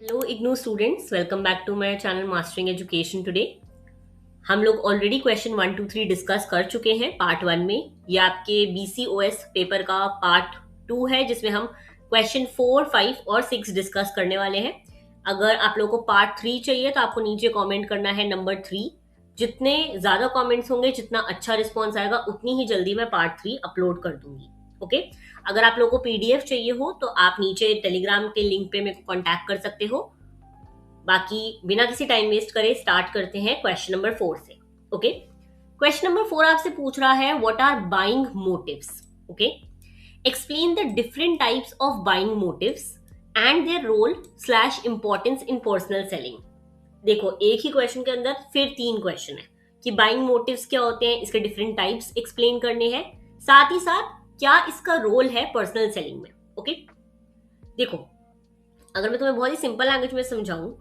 Hello IGNOU students, welcome back to my channel mastering education today. हम लोग already question 1 2 3 discuss कर चुके हैं पार्ट 1 में। ये आपके BCOS पेपर का पार्ट 2 है जिसमें हम क्वेश्चन 4 5 और 6 डिस्कस करने वाले हैं। अगर आप लोगों को पार्ट 3 चाहिए तो आपको नीचे कमेंट करना है नंबर 3। जितने ज्यादा कमेंट्स होंगे, जितना अच्छा रिस्पॉन्स आएगा, उतनी ही जल्दी मैं पार्ट 3 अपलोड कर दूंगी। ओके अगर आप लोगों को PDF चाहिए हो तो आप नीचे टेलीग्राम के लिंक पे मेरे को कॉन्टैक्ट कर सकते हो। बाकी बिना किसी टाइम वेस्ट करे स्टार्ट करते हैं क्वेश्चन नंबर 4 से। ओके क्वेश्चन नंबर 4 आपसे पूछ रहा है what are buying motives. Okay explain the different types of buying motives and their role slash importance in personal selling. देखो, एक ही क्वेश्चन के अंदर फिर 3 क्वेश्चन है कि बाइंग मोटिव्स क्या होते हैं, इसके डिफरेंट टाइप्स एक्सप्लेन करने हैं, साथ ही साथ क्या इसका रोल है पर्सनल सेलिंग में। ओके देखो, अगर मैं तुम्हें बहुत ही सिंपल लैंग्वेज में समझाऊं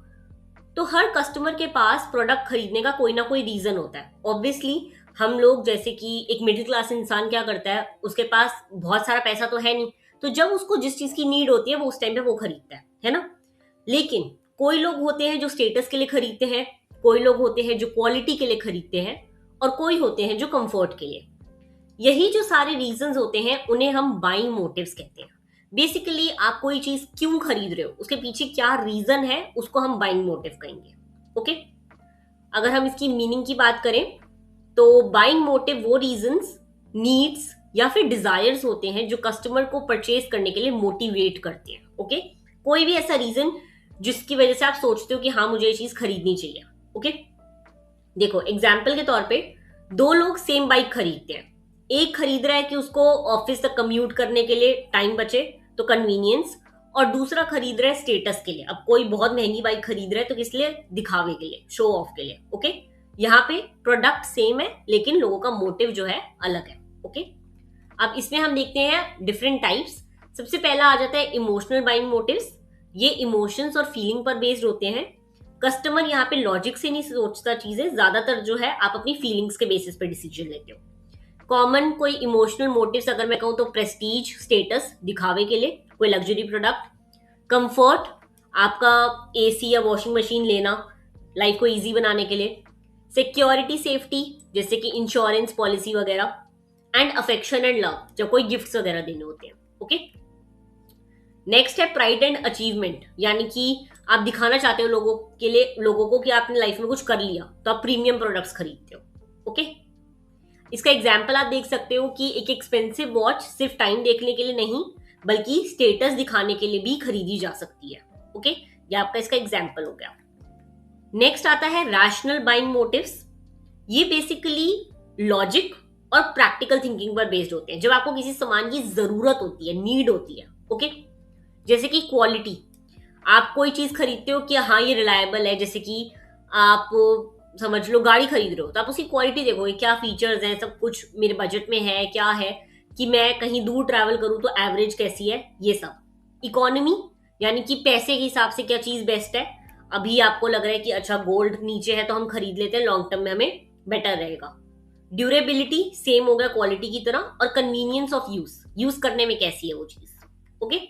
तो हर कस्टमर के पास प्रोडक्ट खरीदने का कोई ना कोई रीजन होता है। ऑब्वियसली हम लोग, जैसे कि एक मिडिल क्लास इंसान क्या करता है, उसके पास बहुत सारा पैसा तो है नहीं, तो जब उसको जिस चीज की नीड होती है वो उस टाइम पे वो खरीदता है ना। लेकिन कोई लोग होते हैं जो स्टेटस के लिए खरीदते हैं, कोई लोग होते हैं जो क्वालिटी के लिए खरीदते हैं, और कोई होते हैं जो कंफर्ट के लिए। यही जो सारे रीजंस होते हैं उन्हें हम बाइंग मोटिव्स कहते हैं। बेसिकली आप कोई चीज क्यों खरीद रहे हो, उसके पीछे क्या रीजन है, उसको हम बाइंग मोटिव कहेंगे। ओके अगर हम इसकी मीनिंग की बात करें तो बाइंग मोटिव वो रीजंस, नीड्स या फिर डिजायर्स होते हैं जो कस्टमर को परचेज करने के लिए मोटिवेट करते हैं। ओके कोई भी ऐसा रीजन जिसकी वजह से आप सोचते हो कि हाँ मुझे ये चीज खरीदनी चाहिए। ओके देखो, एग्जाम्पल के तौर पे 2 लोग सेम बाइक खरीदते हैं। एक खरीद रहा है कि उसको ऑफिस तक कम्यूट करने के लिए टाइम बचे, तो कन्वीनियंस, और दूसरा खरीद रहा है स्टेटस के लिए। अब कोई बहुत महंगी बाइक खरीद रहा है तो किस लिए, दिखावे के लिए, शो ऑफ के लिए। ओके यहाँ पे प्रोडक्ट सेम है लेकिन लोगों का मोटिव जो है अलग है। ओके अब इसमें हम देखते हैं डिफरेंट टाइप्स। सबसे पहला आ जाता है इमोशनल बाइंग मोटिव्स। ये इमोशंस और फीलिंग पर बेस्ड होते हैं। कस्टमर यहाँ पे लॉजिक से नहीं सोचता चीजें, ज्यादातर जो है आप अपनी फीलिंग्स के बेसिस पे डिसीजन लेते हो। कॉमन कोई इमोशनल मोटिव्स अगर मैं कहूं तो प्रेस्टीज, स्टेटस, दिखावे के लिए, कोई लग्जरी प्रोडक्ट। कंफर्ट, आपका AC या वॉशिंग मशीन लेना लाइफ को इजी बनाने के लिए। सिक्योरिटी, सेफ्टी, जैसे कि इंश्योरेंस पॉलिसी वगैरह। एंड अफेक्शन एंड लव, जब कोई गिफ्ट्स वगैरह देने होते हैं। ओके नेक्स्ट है प्राइड एंड अचीवमेंट, यानी कि आप दिखाना चाहते हो लोगों को कि आपने लाइफ में कुछ कर लिया, तो आप प्रीमियम प्रोडक्ट्स खरीदते हो। ओके इसका एग्जाम्पल आप देख सकते हो कि एक एक्सपेंसिव वॉच सिर्फ टाइम देखने के लिए नहीं बल्कि स्टेटस दिखाने के लिए भी खरीदी जा सकती है। ओके ये आपका इसका एग्जाम्पल हो गया। नेक्स्ट आता है रैशनल बाइंग मोटिव्स। ये बेसिकली लॉजिक और प्रैक्टिकल थिंकिंग पर बेस्ड होते हैं। जब आपको किसी सामान की जरूरत होती है, नीड होती है। ओके जैसे कि क्वालिटी, आप कोई चीज खरीदते हो कि हाँ ये रिलायबल है, जैसे कि आप समझ लो गाड़ी खरीद रहे हो तो आप उसकी क्वालिटी देखोगे, क्या फीचर्स हैं, सब कुछ मेरे बजट में है, क्या है, कि मैं कहीं दूर ट्रैवल करूं तो एवरेज कैसी है, ये सब। इकोनॉमी, यानी कि पैसे के हिसाब से क्या चीज बेस्ट है। अभी आपको लग रहा है कि अच्छा गोल्ड नीचे है तो हम खरीद लेते हैं, लॉन्ग टर्म में हमें बेटर रहेगा। ड्यूरेबिलिटी सेम हो गया क्वालिटी की तरह, और कन्वीनियंस ऑफ यूज करने में कैसी है वो चीज। ओके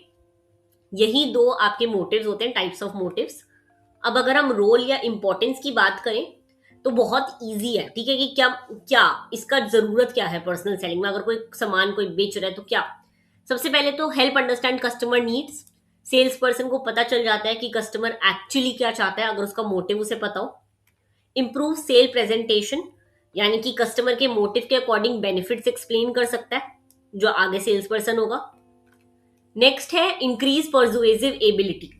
यही 2 आपके मोटिव्स होते हैं, टाइप्स ऑफ मोटिव्स। अब अगर हम रोल या इंपॉर्टेंस की बात करें तो बहुत इजी है, ठीक है, कि क्या क्या इसका जरूरत क्या है पर्सनल सेलिंग में। अगर कोई सामान कोई बेच रहा है तो क्या, सबसे पहले तो help understand customer needs. Sales person को पता चल जाता है कि कस्टमर एक्चुअली क्या चाहता है अगर उसका मोटिव उसे पता हो। इंप्रूव सेल प्रेजेंटेशन, यानी कि कस्टमर के मोटिव के अकॉर्डिंग बेनिफिट्स एक्सप्लेन कर सकता है जो आगे सेल्स पर्सन होगा। नेक्स्ट है इंक्रीज परसुएसिव एबिलिटी,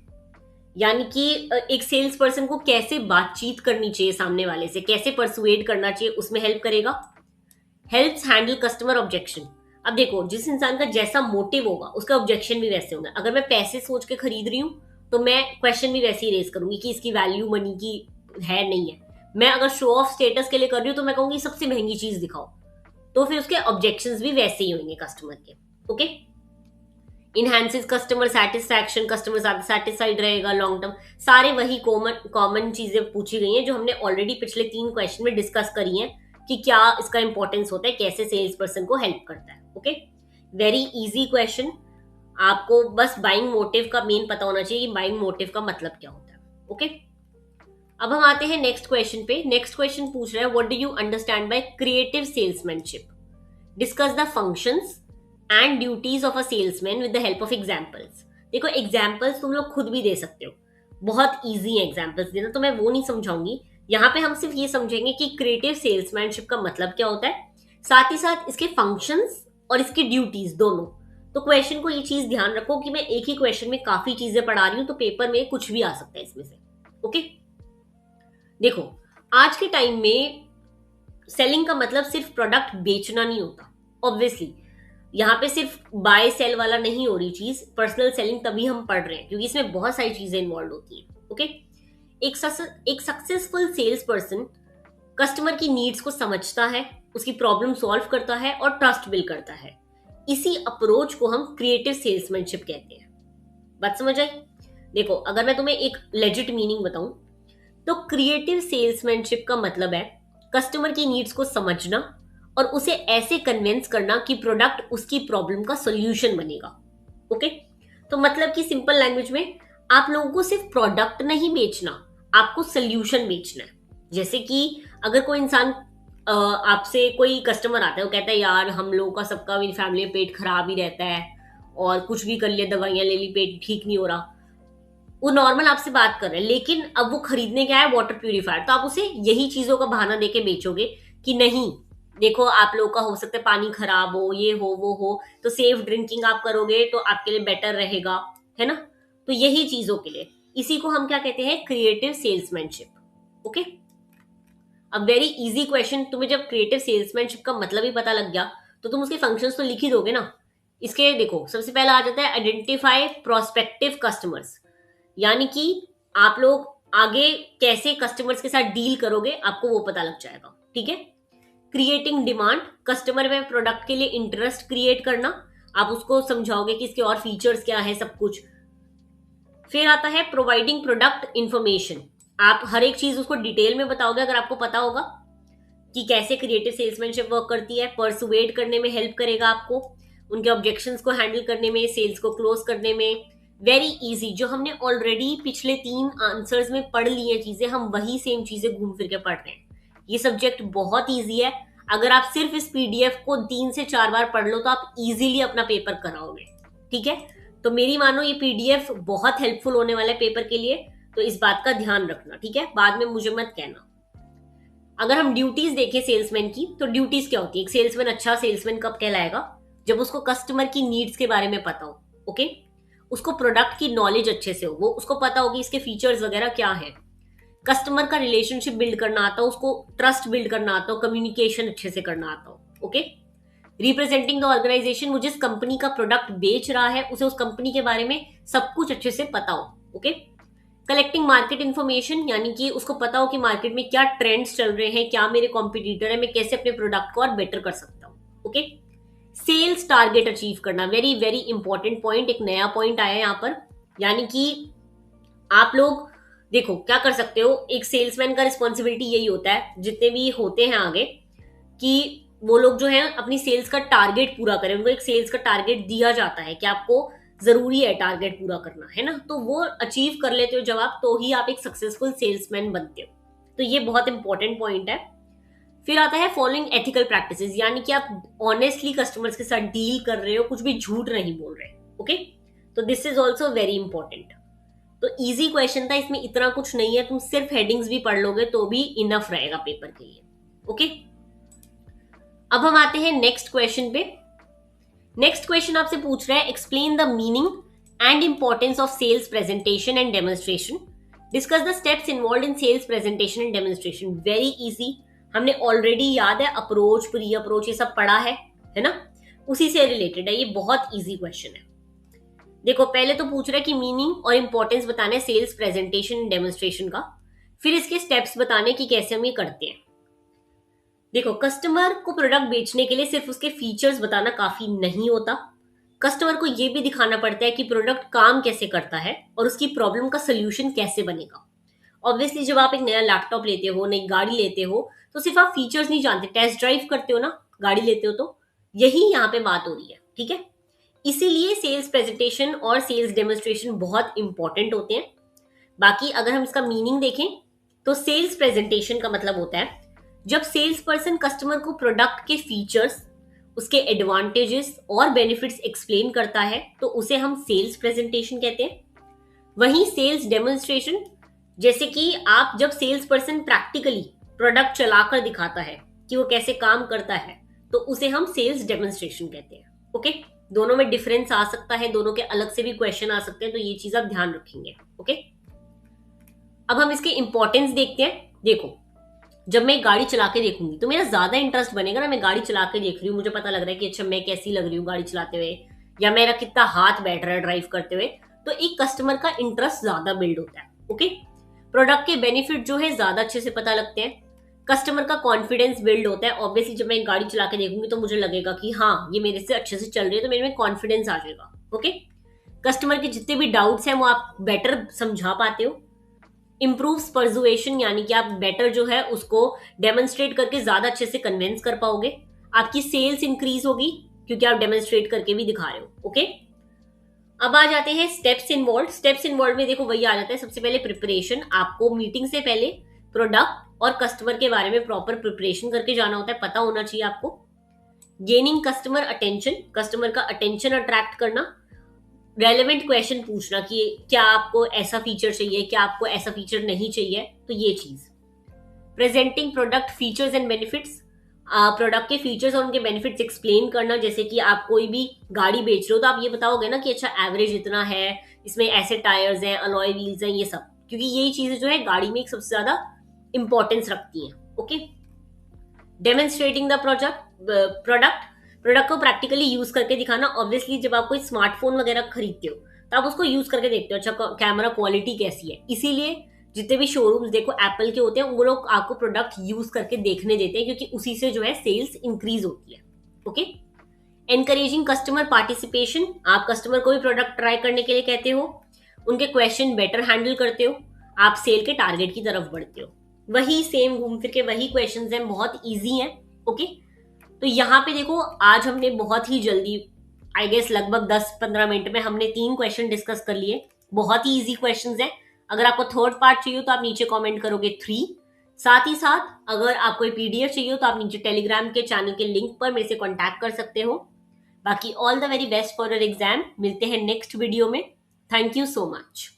यानी कि एक सेल्स पर्सन को कैसे बातचीत करनी चाहिए सामने वाले से, कैसे परसुएड करना चाहिए, उसमें हेल्प करेगा। Helps handle customer objection. अब देखो, जिस इंसान का जैसा मोटिव होगा उसका ऑब्जेक्शन भी वैसे होगा। अगर मैं पैसे सोच के खरीद रही हूँ तो मैं क्वेश्चन भी वैसे ही रेज करूंगी कि इसकी वैल्यू मनी की है नहीं है। मैं अगर शो ऑफ स्टेटस के लिए कर रही हूँ तो मैं कहूंगी सबसे महंगी चीज दिखाओ, तो फिर उसके ऑब्जेक्शंस भी वैसे ही होंगे कस्टमर के। Okay enhances customer satisfaction, customer satisfied रहेगा लॉन्ग टर्म। सारे वही कॉमन चीजें पूछी गई हैं जो हमने ऑलरेडी पिछले 3 क्वेश्चन में डिस्कस करी हैं कि क्या इसका इंपॉर्टेंस होता है, कैसे सेल्स पर्सन को हेल्प करता है। Okay very easy question. आपको बस बाइंग मोटिव का मेन पता होना चाहिए कि बाइंग मोटिव का मतलब क्या होता है। ओके, अब हम आते हैं नेक्स्ट क्वेश्चन पे। नेक्स्ट क्वेश्चन पूछ रहा है what do you understand by creative salesmanship, discuss the functions and duties of a salesman with the help of examples. देखो एग्जांपल्स तुम लोग खुद भी दे सकते हो, बहुत इजी है एग्जांपल्स देना, तो मैं वो नहीं समझाऊंगी। यहाँ पे हम सिर्फ ये समझेंगे कि क्रिएटिव सेल्समैनशिप का मतलब क्या होता है, साथ ही साथ इसके फंक्शंस और इसकी ड्यूटीज दोनों। तो क्वेश्चन को ये चीज ध्यान रखो कि मैं एक ही क्वेश्चन में काफी चीजें पढ़ा रही हूँ, तो पेपर में कुछ भी आ सकता है इसमें से। ओके, देखो आज के टाइम में सेलिंग का मतलब सिर्फ प्रोडक्ट बेचना नहीं होता। ऑब्वियसली यहाँ पे सिर्फ बाय सेल वाला नहीं हो रही चीज, पर्सनल सेलिंग तभी हम पढ़ रहे हैं क्योंकि इसमें बहुत सारी चीजें इन्वॉल्व होती हैं। ओके, एक सक्सेसफुल सेल्स पर्सन कस्टमर की नीड्स को समझता है, उसकी प्रॉब्लम सॉल्व करता है और ट्रस्ट बिल्ड करता है। इसी अप्रोच को हम क्रिएटिव सेल्समैनशिप कहते हैं। बात समझ आई? देखो अगर मैं तुम्हें एक लेजिट मीनिंग बताऊं तो क्रिएटिव सेल्समैनशिप का मतलब है कस्टमर की नीड्स को समझना और उसे ऐसे कन्विंस करना कि प्रोडक्ट उसकी प्रॉब्लम का सॉल्यूशन बनेगा। ओके, तो मतलब कि सिंपल लैंग्वेज में आप लोगों को सिर्फ प्रोडक्ट नहीं बेचना, आपको सॉल्यूशन बेचना है। जैसे कि अगर कोई इंसान आपसे कोई कस्टमर आता है, वो कहता है यार हम लोगों का सबका मेरी फैमिली में पेट खराब ही रहता है और कुछ भी कर लिया, दवाइयां ले ली, पेट ठीक नहीं हो रहा, वो नॉर्मल आपसे बात कर रहे हैं, लेकिन अब वो खरीदने क्या है, वाटर प्यूरिफायर, तो आप उसे यही चीजों का बहाना देके बेचोगे कि नहीं देखो आप लोगों का हो सकता है पानी खराब हो, ये हो वो हो, तो सेफ ड्रिंकिंग आप करोगे तो आपके लिए बेटर रहेगा, है ना। तो यही चीजों के लिए, इसी को हम क्या कहते हैं, क्रिएटिव सेल्समैनशिप। ओके, अब वेरी इजी क्वेश्चन, तुम्हें जब क्रिएटिव सेल्समैनशिप का मतलब ही पता लग गया तो तुम उसके फंक्शंस तो लिख ही दोगे ना। इसके देखो सबसे पहला आ जाता है आइडेंटिफाई प्रोस्पेक्टिव कस्टमर्स, यानी कि आप लोग आगे कैसे कस्टमर्स के साथ डील करोगे आपको वो पता लग जाएगा। ठीक है, क्रिएटिंग डिमांड, कस्टमर में प्रोडक्ट के लिए इंटरेस्ट क्रिएट करना, आप उसको समझाओगे कि इसके और फीचर्स क्या है सब कुछ। फिर आता है प्रोवाइडिंग प्रोडक्ट इंफॉर्मेशन, आप हर एक चीज उसको डिटेल में बताओगे अगर आपको पता होगा कि कैसे क्रिएटिव सेल्समैनशिप वर्क करती है। परसुएड करने में हेल्प करेगा आपको, उनके ऑब्जेक्शंस को हैंडल करने में, सेल्स को क्लोज करने में। वेरी इजी, जो हमने ऑलरेडी पिछले 3 आंसर्स में पढ़ ली है चीजें, हम वही सेम चीजें घूम फिर के पढ़ रहे हैं। ये सब्जेक्ट बहुत इजी है, अगर आप सिर्फ इस पीडीएफ को 3 से 4 बार पढ़ लो तो आप इजीली अपना पेपर कराओगे। ठीक है, तो मेरी मानो ये पीडीएफ बहुत हेल्पफुल होने वाला है पेपर के लिए, तो इस बात का ध्यान रखना। ठीक है, बाद में मुझे मत कहना। अगर हम ड्यूटीज देखें सेल्समैन की, तो ड्यूटीज क्या होती है, एक सेल्समैन अच्छा सेल्समैन कब कहलाएगा, जब उसको कस्टमर की नीड्स के बारे में पता हो। ओके, उसको प्रोडक्ट की नॉलेज अच्छे से हो, वो उसको पता होगी इसके फीचर्स वगैरह क्या है, कस्टमर का रिलेशनशिप बिल्ड करना आता हो, उसको ट्रस्ट बिल्ड करना आता हो, कम्युनिकेशन अच्छे से करना आता हो। ओके, रिप्रेजेंटिंग द ऑर्गेनाइजेशन, वो जिस कंपनी का प्रोडक्ट बेच रहा है उसे उस कंपनी के बारे में सब कुछ अच्छे से पता हो। ओके, कलेक्टिंग मार्केट इन्फॉर्मेशन, यानी कि उसको पता हो कि मार्केट में क्या ट्रेंड्स चल रहे हैं, क्या मेरे कॉम्पिटिटर है, मैं कैसे अपने प्रोडक्ट को और बेटर कर सकता हूँ। ओके, सेल्स टारगेट अचीव करना, वेरी वेरी इंपॉर्टेंट पॉइंट, एक नया पॉइंट आया यहाँ पर। यानी कि आप लोग देखो क्या कर सकते हो, एक सेल्समैन का रिस्पॉन्सिबिलिटी यही होता है, जितने भी होते हैं आगे, कि वो लोग जो है अपनी सेल्स का टारगेट पूरा करें। उनको एक सेल्स का टारगेट दिया जाता है कि आपको जरूरी है टारगेट पूरा करना, है ना, तो वो अचीव कर लेते हो जब आप, तो ही आप एक सक्सेसफुल सेल्समैन बनते हो। तो ये बहुत इंपॉर्टेंट पॉइंट है। फिर आता है फॉलोइंग एथिकल प्रैक्टिसेस, यानी कि आप ऑनेस्टली कस्टमर्स के साथ डील कर रहे हो, कुछ भी झूठ नहीं बोल रहे। ओके, तो this is also very important. तो इजी क्वेश्चन था, इसमें इतना कुछ नहीं है, तुम सिर्फ हेडिंग्स भी पढ़ लोगे तो भी इनफ रहेगा पेपर के लिए। ओके, अब हम आते हैं नेक्स्ट क्वेश्चन पे। नेक्स्ट क्वेश्चन आपसे पूछ रहा है explain the meaning and importance of sales presentation and demonstration, discuss the steps involve in sales presentation and demonstration. Very easy, हमने ऑलरेडी याद है अप्रोच, प्री अप्रोच, ये सब पढ़ा है ना, उसी से रिलेटेड है, ये बहुत इजी क्वेश्चन है। देखो पहले तो पूछ रहा है कि मीनिंग और इंपॉर्टेंस बताना है सेल्स प्रेजेंटेशन एंड डेमोन्स्ट्रेशन का, फिर इसके स्टेप्स बताने कि कैसे हम ये करते हैं। देखो कस्टमर को प्रोडक्ट बेचने के लिए सिर्फ उसके फीचर्स बताना काफी नहीं होता, कस्टमर को यह भी दिखाना पड़ता है कि प्रोडक्ट काम कैसे करता है और उसकी प्रॉब्लम का सोल्यूशन कैसे बनेगा। ऑब्वियसली जब आप एक नया लैपटॉप लेते हो, नई गाड़ी लेते हो, तो सिर्फ आप फीचर्स नहीं जानते, टेस्ट ड्राइव करते हो ना, गाड़ी लेते हो, तो यही यहाँ पे बात हो रही है। ठीक है, इसीलिए सेल्स प्रेजेंटेशन और सेल्स डेमोन्स्ट्रेशन बहुत इंपॉर्टेंट होते हैं। बाकी अगर हम इसका मीनिंग देखें तो सेल्स प्रेजेंटेशन का मतलब होता है जब सेल्स पर्सन कस्टमर को प्रोडक्ट के फीचर्स, उसके एडवांटेजेस और बेनिफिट्स एक्सप्लेन करता है तो उसे हम सेल्स प्रेजेंटेशन कहते हैं। वहीं सेल्स डेमोन्स्ट्रेशन, जैसे कि आप जब सेल्स पर्सन प्रैक्टिकली प्रोडक्ट चलाकर दिखाता है कि वो कैसे काम करता है तो उसे हम सेल्स डेमोन्स्ट्रेशन कहते हैं। ओके, दोनों में डिफरेंस आ सकता है, दोनों के अलग से भी क्वेश्चन आ सकते हैं, तो ये चीज आप ध्यान रखेंगे। ओके, अब हम इसके इंपॉर्टेंस देखते हैं। देखो, जब मैं गाड़ी चला के देखूंगी तो मेरा ज्यादा इंटरेस्ट बनेगा ना, मैं गाड़ी चला के देख रही हूँ, मुझे पता लग रहा है कि अच्छा मैं कैसी लग रही हूँ गाड़ी चलाते हुए, या मेरा कितना हाथ बैठ रहा है ड्राइव करते हुए, तो एक कस्टमर का इंटरेस्ट ज्यादा बिल्ड होता है। ओके, प्रोडक्ट के बेनिफिट जो है ज्यादा अच्छे से पता लगते हैं, कस्टमर का कॉन्फिडेंस बिल्ड होता है। ऑब्वियसली जब मैं एक गाड़ी चला के देखूंगी तो मुझे लगेगा कि हाँ ये मेरे से अच्छे से चल रही है, तो मेरे में कॉन्फिडेंस आ जाएगा। ओके, कस्टमर के जितने भी डाउट्स हैं वो आप बेटर समझा पाते हो। इम्प्रूव्स परसुएशन, यानी कि आप बेटर जो है उसको डेमोन्स्ट्रेट करके ज्यादा अच्छे से कन्विंस कर पाओगे। आपकी सेल्स इंक्रीज होगी क्योंकि आप डेमोन्स्ट्रेट करके भी दिखा रहे हो। ओके, अब आ जाते हैं स्टेप्स इन्वॉल्व। स्टेप्स इन्वॉल्व में देखो वही आ जाता है, सबसे पहले प्रिपरेशन। आपको मीटिंग से पहले प्रोडक्ट और कस्टमर के बारे में प्रॉपर प्रिपरेशन करके जाना होता है, पता होना चाहिए आपको। गेनिंग कस्टमर अटेंशन, कस्टमर का अटेंशन अट्रैक्ट करना, रेलेवेंट क्वेश्चन पूछना कि क्या आपको ऐसा फीचर चाहिए, क्या आपको ऐसा फीचर नहीं चाहिए, तो ये चीज। Presenting product features and benefits, product के फीचर्स और उनके बेनिफिट्स एक्सप्लेन करना। जैसे कि आप कोई भी गाड़ी बेच रहे हो तो आप ये बताओगे ना कि अच्छा एवरेज इतना है, इसमें ऐसे टायर्स हैं, अलॉय व्हील्स हैं, ये सब, क्योंकि यही चीजें जो है गाड़ी में एक सबसे ज्यादा इंपॉर्टेंस रखती हैं। ओके, डेमोन्स्ट्रेटिंग द प्रोडक्ट को प्रैक्टिकली यूज करके दिखाना। ऑब्वियसली जब आप कोई स्मार्टफोन वगैरह खरीदते हो तो आप उसको यूज करके देखते हो, अच्छा कैमरा क्वालिटी कैसी है। इसीलिए जितने भी शोरूम्स देखो एप्पल के होते हैं, वो लोग आपको प्रोडक्ट यूज करके देखने देते हैं, क्योंकि उसी से जो है सेल्स इंक्रीज होती है। ओके, एनकरेजिंग कस्टमर पार्टिसिपेशन, आप कस्टमर को भी प्रोडक्ट ट्राई करने के लिए कहते हो, उनके क्वेश्चन बेटर हैंडल करते हो, आप सेल के टारगेट की तरफ बढ़ते हो। वही सेम घूम फिर के वही क्वेश्चंस हैं, बहुत इजी हैं। ओके, तो यहाँ पे देखो आज हमने बहुत ही जल्दी, आई गेस लगभग 10-15 मिनट में हमने 3 क्वेश्चन डिस्कस कर लिए। बहुत ही इजी क्वेश्चंस हैं। अगर आपको थर्ड पार्ट चाहिए तो आप नीचे कमेंट करोगे 3। साथ ही साथ अगर आपको पीडीएफ चाहिए तो आप नीचे टेलीग्राम के चैनल के लिंक पर मेरे से कॉन्टैक्ट कर सकते हो। बाकी all the very best for your exam. मिलते हैं नेक्स्ट वीडियो में। Thank you so much.